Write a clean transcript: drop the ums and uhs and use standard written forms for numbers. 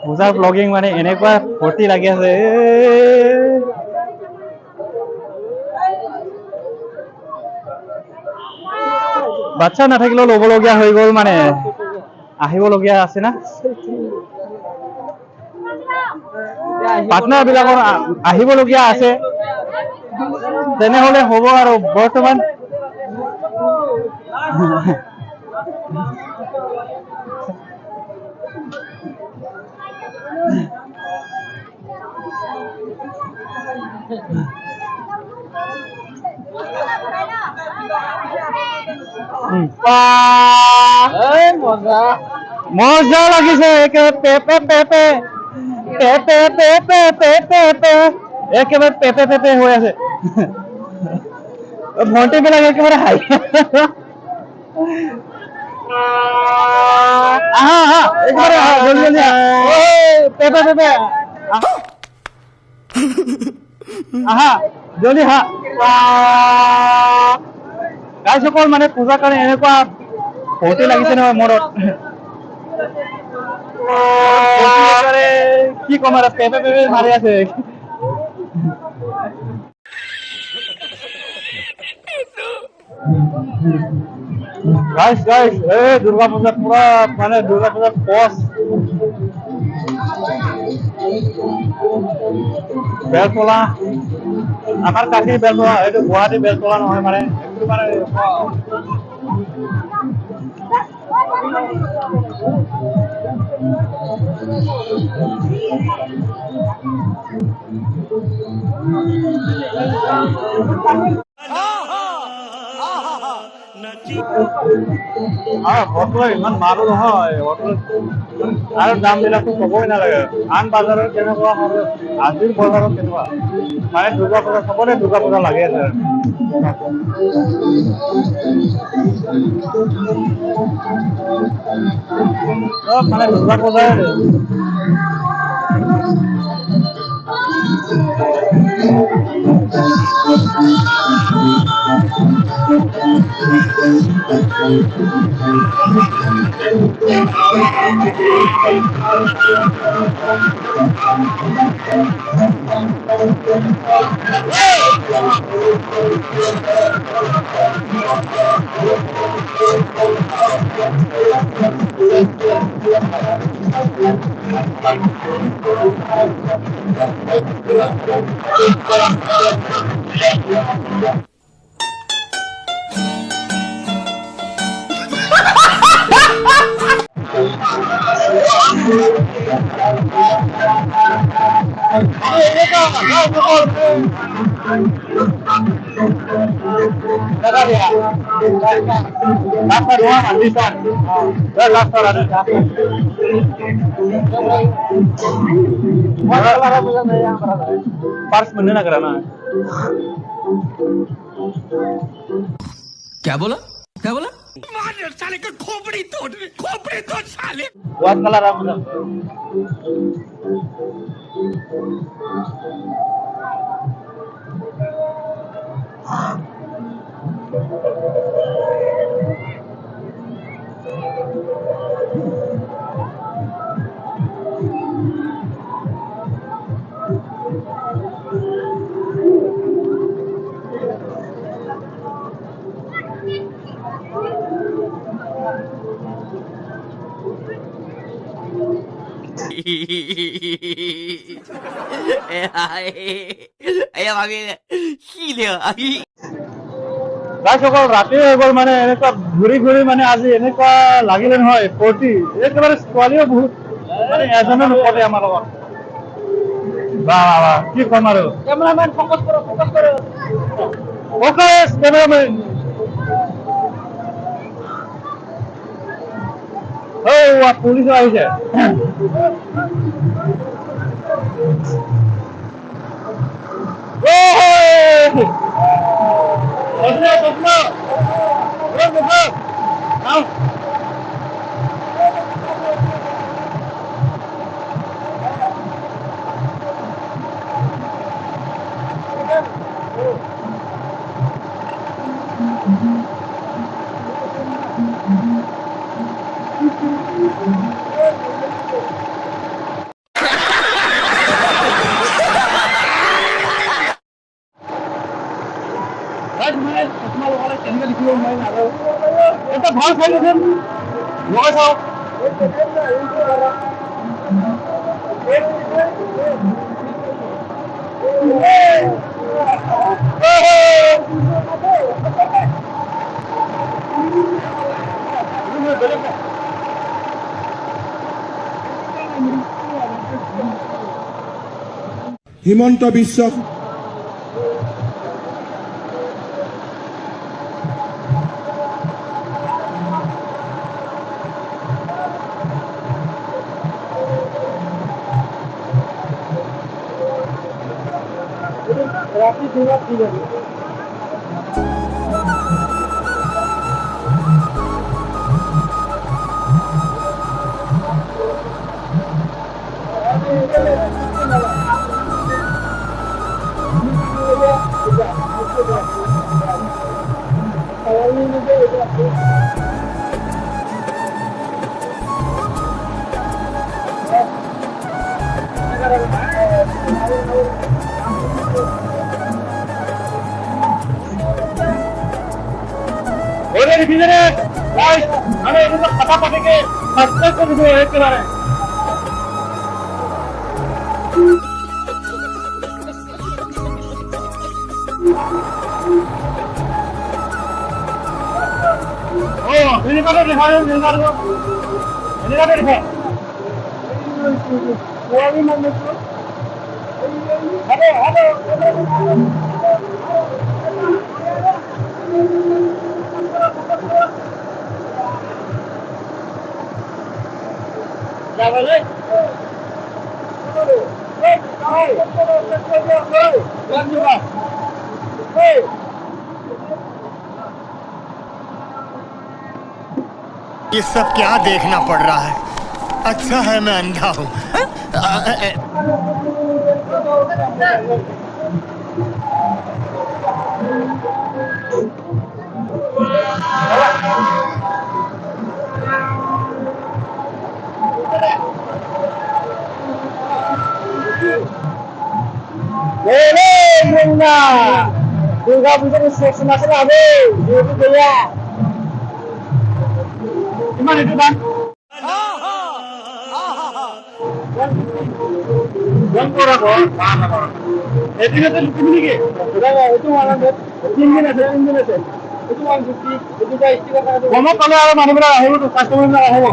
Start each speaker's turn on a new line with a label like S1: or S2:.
S1: পূজাৰ ব্লগিং মানে এনেকুৱা ফূৰ্তি লাগি আছে বাচ্চা নাথাকিলেও ল'বলগীয়া হৈ গ'ল মানে আহিবলগীয়া আছে না পাৰ্টনাৰ বিলাকৰ আহিবলগীয়া আছে তেনেহলে হ'ব আৰু বৰ্তমান মজা লাগিছে একেবাৰে পেপে একেবাৰে পেপে হৈ আছে ভণ্টি বিলাক একেবাৰে হাই আহা আহা একেবাৰে জলদি জলদি পেপে আহা জলদি হা গাইসকল মানে পূজাৰ কাৰণে এনেকুৱা ফূৰ্তি লাগিছে নহয় মনত কি কম আৰু পেপে মাৰি আছে গাইস দুর্গা পূজা পুরা মানে দুর্গা পূজার পস বেলতলা আমার কাছে বেলতলা এটা গুয়াহাটি বেলতলা নহয় মানে একটু মানে হোটেলৰ ইমান মানুহ নহয় আৰু দাম বিলাকতো ক'বই নালাগে আন বজাৰত কেনেকুৱা আজিৰ বজাৰত কেনেকুৱা মানে দুৰ্গা পূজা চবতে দুৰ্গা পূজা লাগি আছে চব মানে দুৰ্গা পূজাই पर्स बनने ना कराना
S2: क्या बोला साले का खोपड़ी तोड़ साले
S1: व्हाइट कलर है मुझे গাইসকল ৰাতি হৈ গ'ল মানে এনেকুৱা ঘূৰি ঘূৰি মানে আজি এনেকুৱা লাগিলে নহয় ফূৰ্তি একেবাৰে ছোৱালীও বহুত মানে এজনে নপতে আমাৰ লগত বাহ কি কম আৰু কেমেৰামেন ফ'কাছ কৰক ফ'কাছ কেমেৰামেন পুলিচো আহিছে খাই দিয়েছেন লগাই চাওক
S3: হিমন্ত বিশ্ব
S1: রাখি দুবার ঠিক আছে ওদের ভিতরে আমি এগুলো খাতা পাঠিয়ে সাবস্ক্রাইব করে দেবো একেবারে ও ini kada दिखा दो ini kada दिखा वो भी मन में तो हेलो क्या बोले
S2: ये सब क्या देखना पड़ रहा है अच्छा है मैं अंधा हूँ
S1: दुर्गा पूजा सेक्शन আছে না হবে যেহেতু দেয়া কিমান এটা দাম কোন করা গো না না এদিকে তো তুমি কি এটা এটো আনন্দ 3 দিন আছে এটো 150 এটো যা স্টিকার লাগাতে কোন কলে আর মানুষরা আহিব তো কাস্টমাররা আহিব